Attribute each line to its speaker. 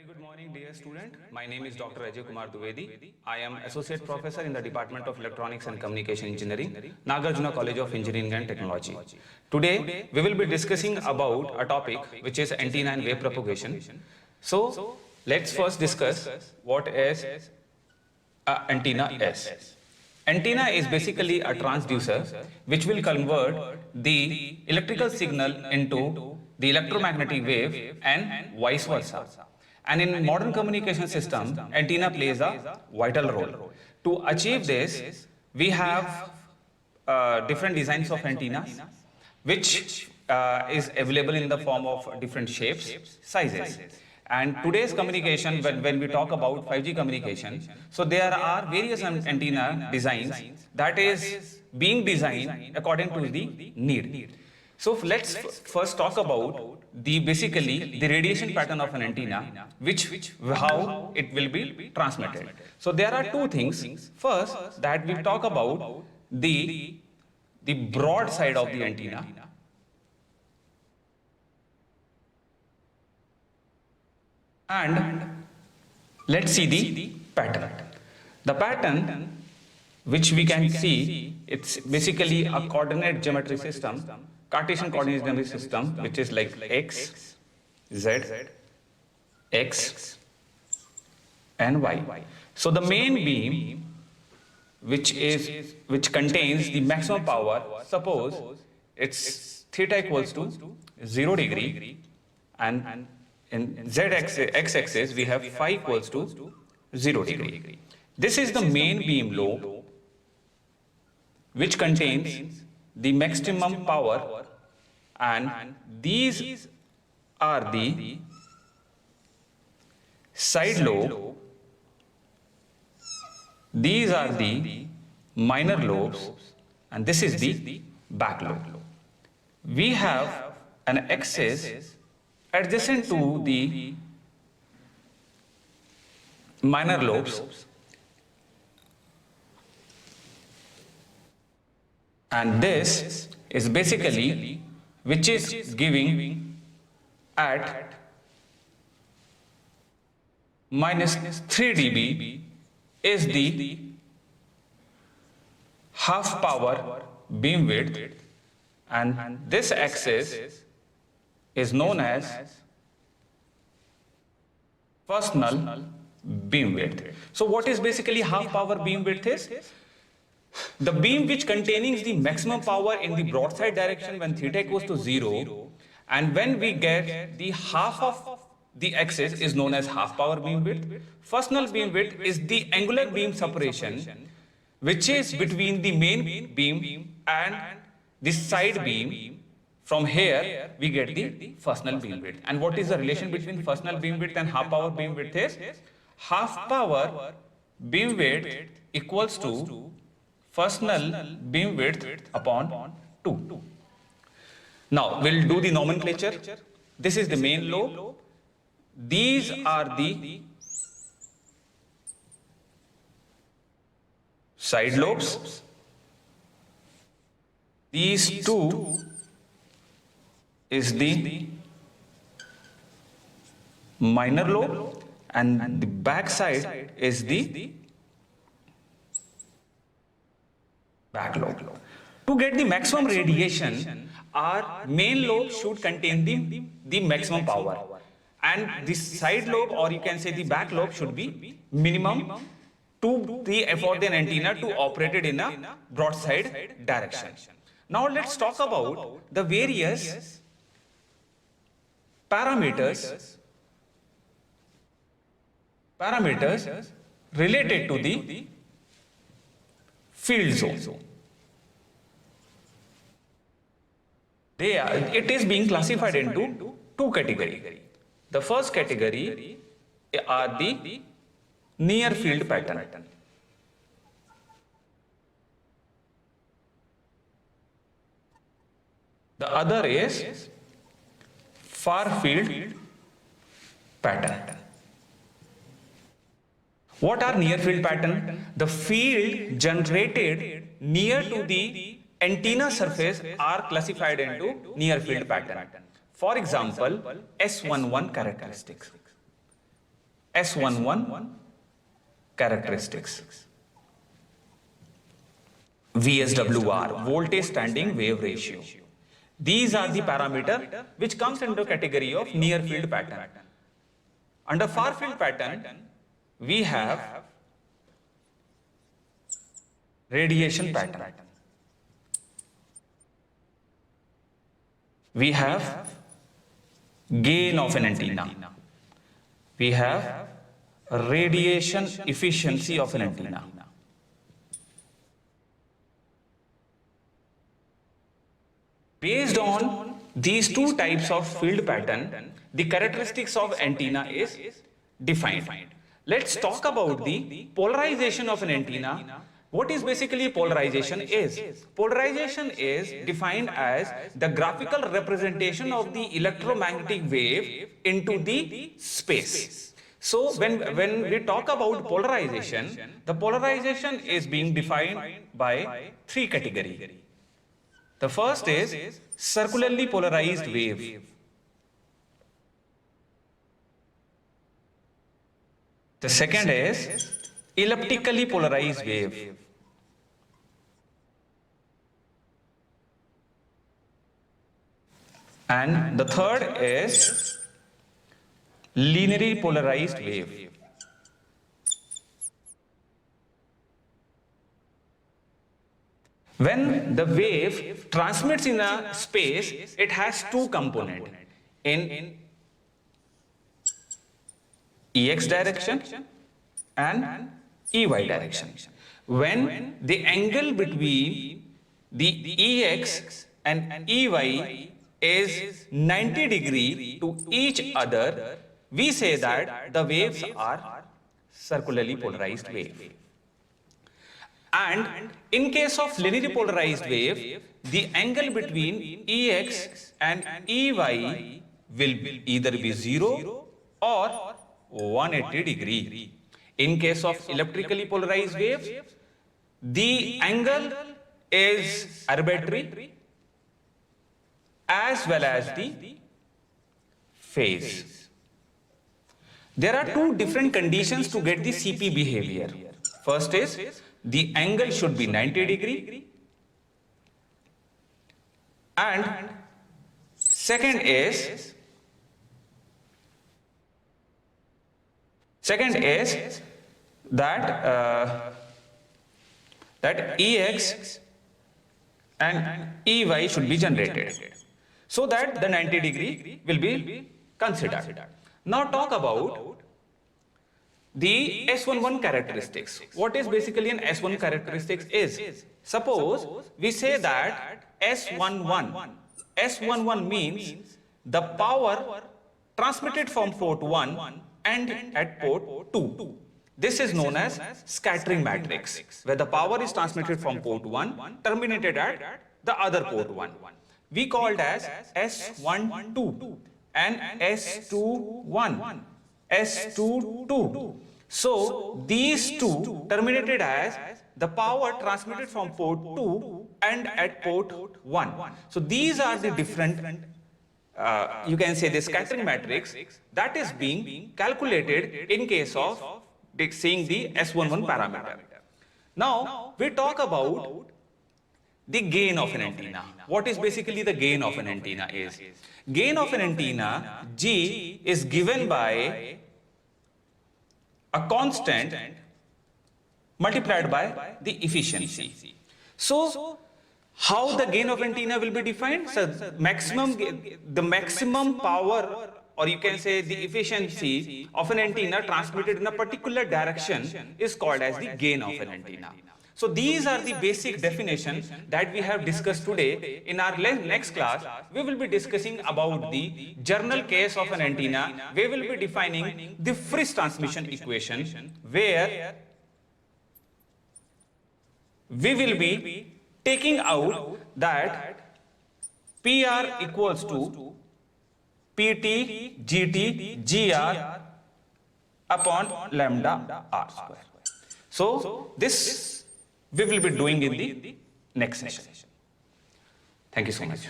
Speaker 1: Very good morning, dear student. My name is Dr. Ajay Kumar Duvedi. I am Associate Professor in the Department of Electronics and Communication Engineering, Nagarjuna College of Engineering and Technology. Today, we will be discussing about a topic which is antenna and wave propagation. So, let's first discuss what is antenna is. Antenna is basically a transducer which will convert the electrical signal into the electromagnetic wave and vice versa. And in modern communication system, antenna plays a vital role. To achieve this, we have different designs of antennas, which is available in the form of different shapes, sizes. And today's communication, when we talk about 5G communication, so there are various antenna designs that is being designed according to the need. So let's first talk about the basically the radiation pattern of an antenna, which how it will be transmitted. So there are two things. First, that we talk about the broad side of the antenna, and let's see the pattern. The pattern which we can see, it's basically a coordinate geometry system, Cartesian coordinate geometry system, which is like x, z, x, and y. So the main beam, which contains the maximum power, suppose it's theta equals to 0 degree, and in x-axis we have phi equals to 0 degree. This is the main beam lobe which contains the maximum power, and these are the side lobe, these are the minor lobes, and this is the back lobe. We have an axis adjacent to the minor lobes, and this is basically which is giving at minus 3 dB is the half power beam width, and this axis is known as first null beam width. So what is basically half power beam width is? The beam which containing the maximum power in the broadside direction when theta equals to 0, and when we get the half of the axis is known as half power beam width. First null beam width is the angular beam separation which is between the main beam and the side beam. From here we get the first null beam width. And what is the relation between first null beam width and half power beam width is? Half power beam width equals to first null beam width upon 2. Now we'll do the nomenclature. This is the main lobe. These are the side lobes. These two is the minor lobe, and the back side is the back lobe. To get the maximum radiation, our main lobe should contain the maximum power, and the side lobe, or you can say the back lobe, should be minimum to the for the antenna to operate it in a broadside direction. Now let's talk about the various parameters related to the field zone. It is being classified into two categories. The first category are the near field pattern. The other is far field pattern. What are near field pattern? The field generated near to the antenna surface are classified into near field pattern. For example, S11 characteristics. S11 characteristics. VSWR, voltage standing wave ratio. These are the parameter which comes under category of near field pattern. Under far field pattern, we have radiation pattern. We have gain of an antenna. We have radiation efficiency of an antenna. Based on these two types of field pattern, the characteristics of antenna is defined. Let's talk about the polarization of an antenna. What is basically polarization is? Polarization is defined as the graphical representation of the electromagnetic wave into the space. So when we talk about polarization, the polarization is being defined by three categories. The first is circularly polarized wave. The second is elliptically polarized wave. And the third is linearly polarized wave. When the wave transmits in a space, it has two components, in EX direction and EY direction. When the angle between the EX and EY is 90 degrees to each other, we say that the waves are circularly polarized wave. And in case of linearly polarized wave, the angle between EX and EY will either be 0 or 180 degree. In case of electrically polarized wave, the angle is arbitrary as well as the phase. There are two different conditions to get the CP behavior. First is the angle should be 90 degree, and second is that EX and EY should be generated, so that the 90 degree will be considered. Now talk about the S11 characteristics. What is basically an S1 characteristics is? Suppose we say that S11 means the power transmitted from port 1 and at port 2. This is known as scattering matrix, where the power is transmitted from port 1 terminated at the other port 1. We called as S12 and S21, S22. So these two terminated as the power transmitted from port 2 and at port 1. So these are the different, you can say, the scattering matrix that is being calculated in case of seeing the S11 parameter. Now we talk about the gain of an antenna. What is basically the gain of an antenna is? Gain of an antenna, G, is given by a constant multiplied by the efficiency. So how the gain of antenna will be defined? So the maximum power, or you can say the efficiency of an antenna transmitted in a particular direction is called as the gain of an antenna. So these are the basic definitions that we have discussed today. In our next class, we will be discussing about the general case of an antenna. We will be defining the Friis transmission equation, where we will be taking out that PR equals to PT, GT, GR upon lambda R square. So this we will be doing in the next session. Thank you so much.